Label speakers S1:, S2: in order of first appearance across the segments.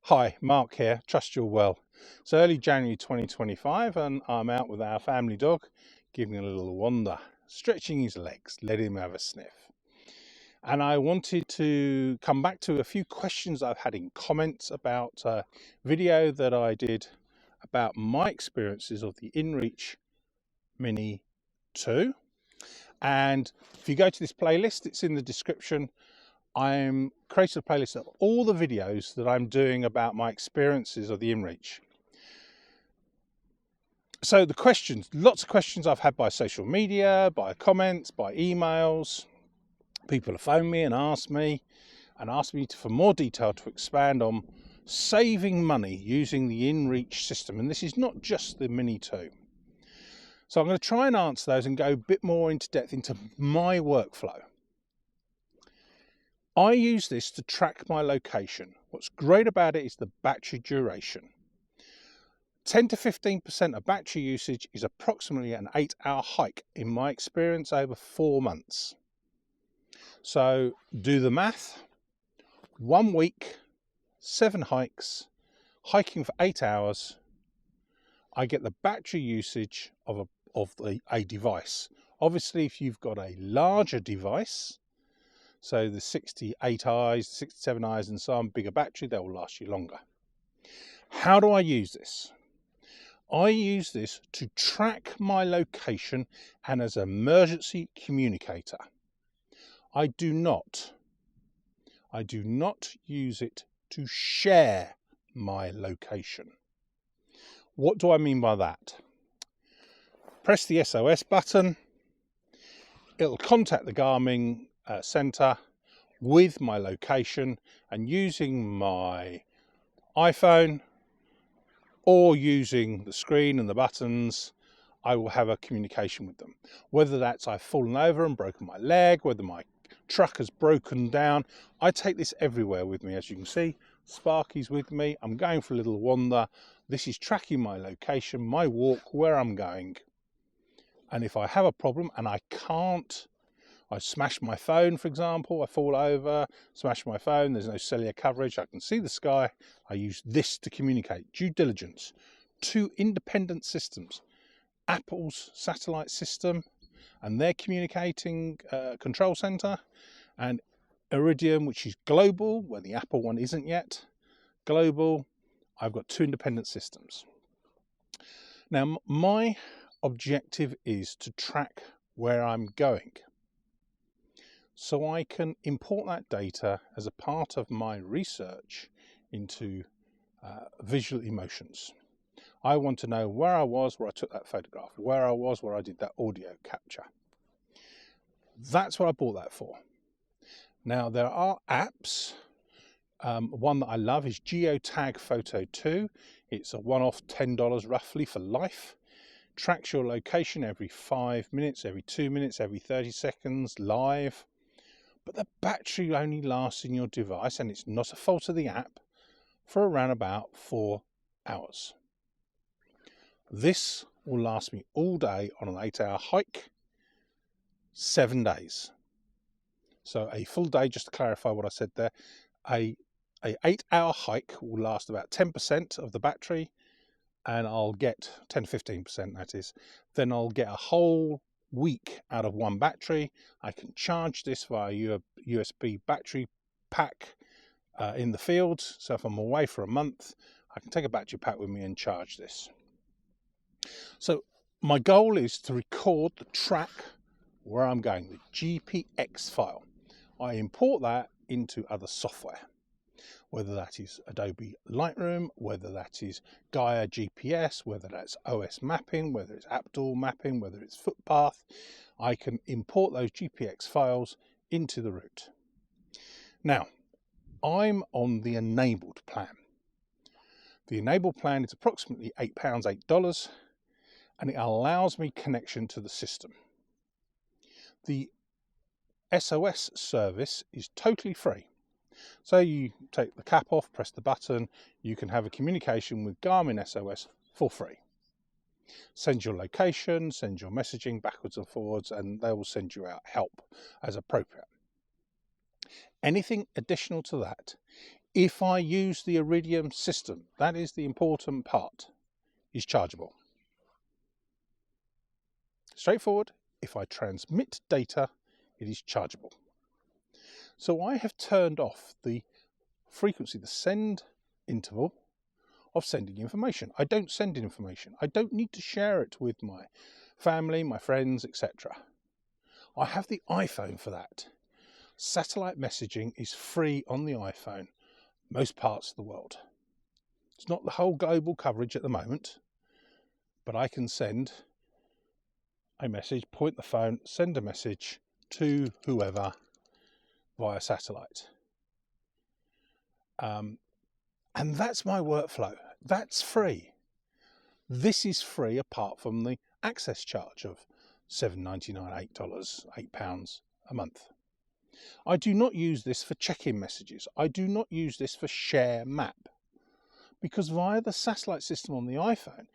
S1: Hi, Mark here, trust you're well. It's early January 2025 and I'm out with our family dog, giving a little wander, stretching his legs, letting him have a sniff. And I wanted to come back to a few questions I've had in comments about a video that I did about my experiences of the inReach Mini2. And if you go to this playlist, it's in the description. I'm creating a playlist of all the videos that I'm doing about my experiences of the inReach. So the questions, lots of questions I've had by social media, by comments, by emails. People have phoned me and asked me for more detail to expand on saving money using the inReach system. And this is not just the Mini2. So I'm going to try and answer those and go a bit more into depth into my workflow. I use this to track my location. What's great about it is the battery duration. 10 to 15% of battery usage is approximately an 8-hour hike in my experience over 4 months. So do the math. 1 week, 7 hikes, hiking for 8 hours. I get the battery usage of a device. Obviously, if you've got a larger device, so the 68 eyes, 67 eyes and so on, bigger battery, they will last you longer. How do I use this? I use this to track my location and as an emergency communicator. I do not use it to share my location. What do I mean by that? Press the SOS button. It'll contact the Garmin center with my location, and using my iPhone or using the screen and the buttons, I will have a communication with them. Whether that's I've fallen over and broken my leg, whether my truck has broken down, I take this everywhere with me. As you can see, Sparky's with me. I'm going for a little wander. This is tracking my location, my walk, where I'm going. And if I have a problem and I smash my phone, for example, I fall over, smash my phone, there's no cellular coverage, I can see the sky, I use this to communicate. Due diligence. 2 independent systems. Apple's satellite system and their communicating control center, and Iridium, which is global, where the Apple one isn't yet global. I've got 2 independent systems. Now, my objective is to track where I'm going, so I can import that data as a part of my research into visual emotions. I want to know where I was, where I took that photograph, where I was, where I did that audio capture. That's what I bought that for. Now, there are apps. One that I love is Geotag Photo 2. It's a one-off $10 roughly for life. Tracks your location every 5 minutes, every 2 minutes, every 30 seconds, live. But the battery only lasts in your device, and it's not a fault of the app, for around about 4 hours. This will last me all day on an 8-hour hike, 7 days. So a full day, just to clarify what I said there, a 8-hour hike will last about 10% of the battery, and I'll get 10 to 15%, that is. Then I'll get a whole week out of one battery. I can charge this via USB battery pack in the field. So if I'm away for a month, I can take a battery pack with me and charge this. So my goal is to record the track where I'm going, the GPX file. I import that into other software, whether that is Adobe Lightroom, whether that is Gaia GPS, whether that's OS mapping, whether it's Apple mapping, whether it's Footpath. I can import those GPX files into the route. Now, I'm on the enabled plan. The enabled plan is approximately £8, $8, and it allows me connection to the system. The SOS service is totally free. So you take the cap off, press the button, you can have a communication with Garmin SOS for free. Send your location, send your messaging backwards and forwards, and they will send you out help as appropriate. Anything additional to that If I use the Iridium system, that is the important part, is chargeable. Straightforward. If I transmit data, it is chargeable. So I have turned off the frequency, the send interval of sending information. I don't send information. I don't need to share it with my family, my friends, etc. I have the iPhone for that. Satellite messaging is free on the iPhone, most parts of the world. It's not the whole global coverage at the moment, but I can send a message, point the phone, send a message to whoever via satellite. And that's my workflow. That's free. This is free apart from the access charge of $7.99, $8, £8 a month. I do not use this for check-in messages. I do not use this for share map, because via the satellite system on the iPhone,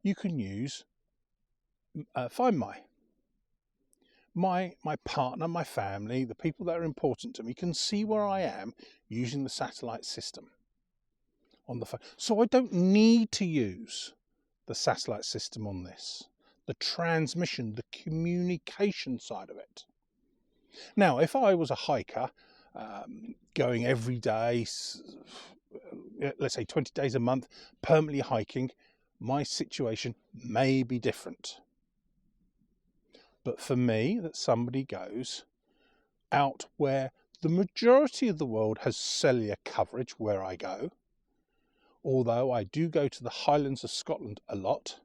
S1: you can use Find My partner, my family, the people that are important to me can see where I am using the satellite system on the phone. So I don't need to use the satellite system on this, the transmission, the communication side of it. Now, if I was a hiker going every day, let's say 20 days a month, permanently hiking, my situation may be different. But for me, that somebody goes out where the majority of the world has cellular coverage where I go, although I do go to the Highlands of Scotland a lot,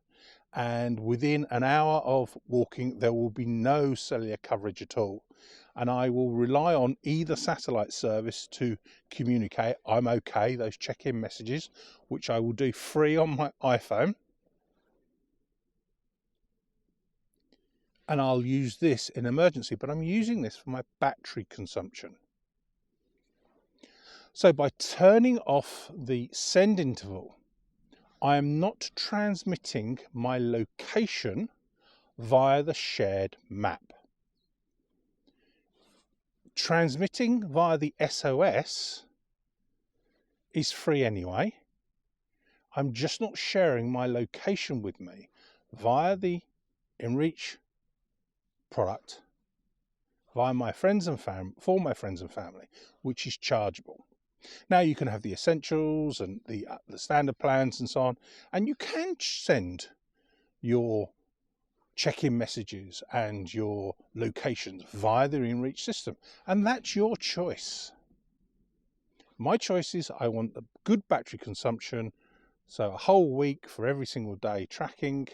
S1: and within an hour of walking there will be no cellular coverage at all, and I will rely on either satellite service to communicate. I'm okay, those check-in messages, which I will do free on my iPhone, and I'll use this in emergency, but I'm using this for my battery consumption. So by turning off the send interval, I am not transmitting my location via the shared map. Transmitting via the SOS is free anyway. I'm just not sharing my location with me via the inReach product via my friends and for my friends and family, which is chargeable. Now you can have the essentials and the standard plans and so on, and you can send your check-in messages and your locations via the inReach system, and that's your choice. My choice is I want a good battery consumption, so a whole week for every single day tracking,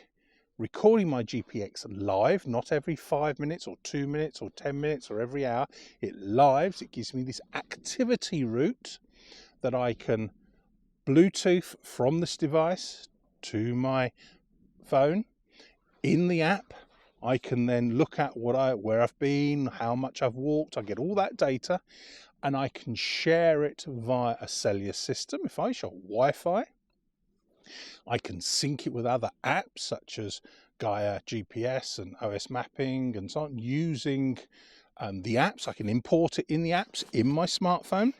S1: recording my GPX live, not every 5 minutes or 2 minutes or 10 minutes or every hour. It lives. It gives me this activity route that I can Bluetooth from this device to my phone. In the app, I can then look at where I've been, how much I've walked. I get all that data, and I can share it via a cellular system. If I show Wi-Fi, I can sync it with other apps such as Gaia GPS and OS mapping and so on. Using the apps, I can import it in the apps in my smartphone,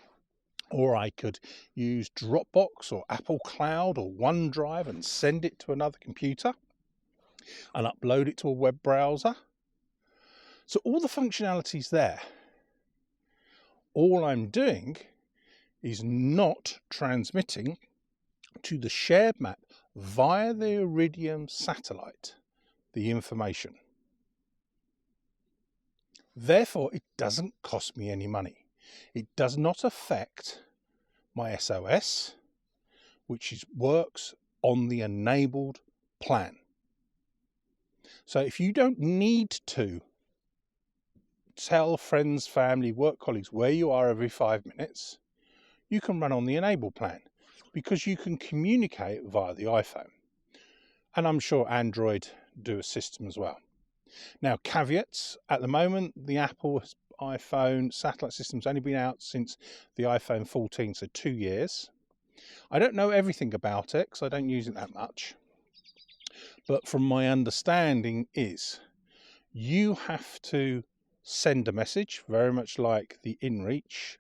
S1: or I could use Dropbox or Apple Cloud or OneDrive and send it to another computer and upload it to a web browser. So all the functionality's there. All I'm doing is not transmitting to the shared map via the Iridium satellite the information. Therefore, it doesn't cost me any money. It does not affect my SOS, which works on the enabled plan. So if you don't need to tell friends, family, work colleagues where you are every 5 minutes, you can run on the enabled plan because you can communicate via the iPhone. And I'm sure Android do a system as well. Now, caveats, at the moment, the Apple iPhone satellite system's only been out since the iPhone 14, so 2 years. I don't know everything about it because I don't use it that much. But from my understanding is you have to send a message, very much like the inReach.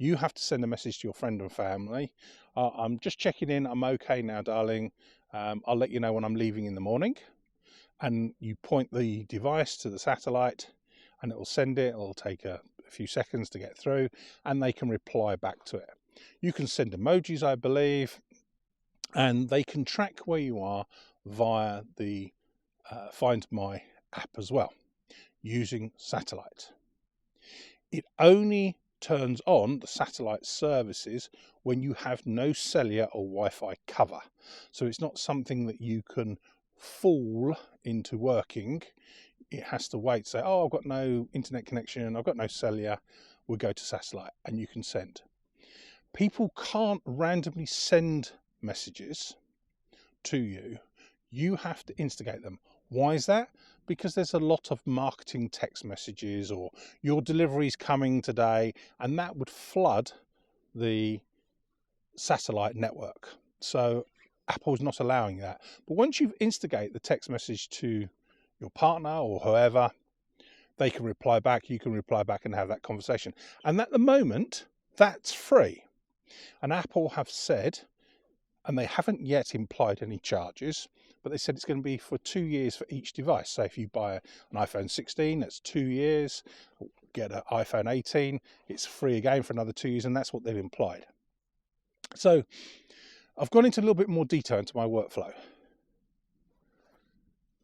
S1: You have to send a message to your friend and family. I'm just checking in, I'm okay now, darling. I'll let you know when I'm leaving in the morning. And you point the device to the satellite and it will send it. It'll take a few seconds to get through and they can reply back to it. You can send emojis, I believe, and they can track where you are via the Find My app as well, using satellite. It only turns on the satellite services when you have no cellular or Wi-Fi cover. So it's not something that you can fall into working. It has to wait, say, oh, I've got no internet connection, I've got no cellular, we'll go to satellite, and you can send. People can't randomly send messages to you. You have to instigate them. Why is that? Because there's a lot of marketing text messages or your delivery's coming today, and that would flood the satellite network. So Apple's not allowing that. But once you instigate the text message to your partner or whoever, they can reply back, you can reply back and have that conversation. And at the moment, that's free. And Apple have said, and they haven't yet implied any charges, but they said it's going to be for 2 years for each device. So if you buy an iPhone 16, that's 2 years. Get an iPhone 18, it's free again for another 2 years, and that's what they've implied. So I've gone into a little bit more detail into my workflow.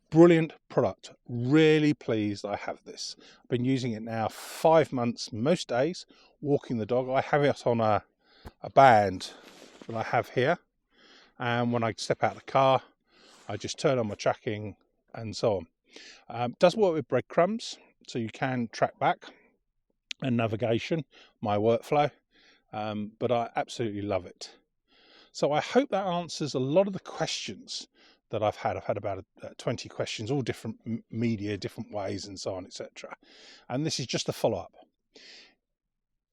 S1: Brilliant product. Really pleased I have this. I've been using it now 5 months most days, walking the dog. I have it on a band that I have here. And when I step out of the car, I just turn on my tracking and so on. Does work with breadcrumbs, so you can track back and navigation, my workflow, but I absolutely love it. So I hope that answers a lot of the questions that I've had. I've had about 20 questions, all different media, different ways and so on, etc. And this is just a follow-up.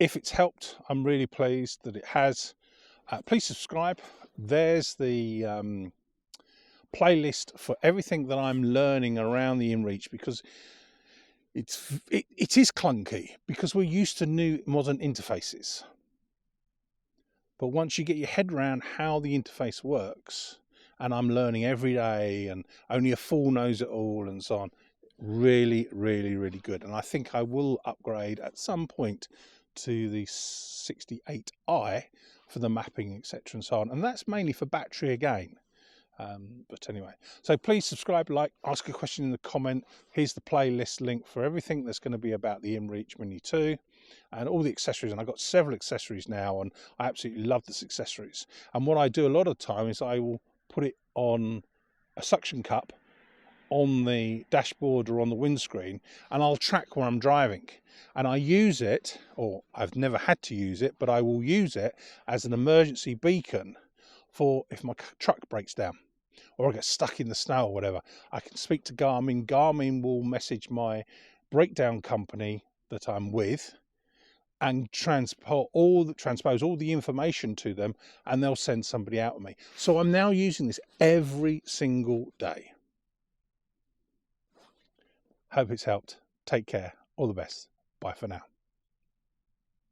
S1: If it's helped, I'm really pleased that it has. Please subscribe. There's the playlist for everything that I'm learning around the inReach, because it is clunky because we're used to new modern interfaces. But once you get your head around how the interface works, and I'm learning every day and only a fool knows it all and so on, really, really, really good. And I think I will upgrade at some point to the 68i for the mapping, etc. and so on. And that's mainly for battery again. But anyway, so please subscribe, like, ask a question in the comment. Here's the playlist link for everything that's going to be about the inReach Mini2 and all the accessories. And I've got several accessories now, and I absolutely love this accessories. And what I do a lot of the time is I will put it on a suction cup on the dashboard or on the windscreen, and I'll track where I'm driving. And I use it, or I've never had to use it, but I will use it as an emergency beacon for if my truck breaks down or I get stuck in the snow or whatever. I can speak to Garmin. Garmin will message my breakdown company that I'm with and transpose all the information to them, and they'll send somebody out with me. So I'm now using this every single day. Hope it's helped. Take care. All the best. Bye for now.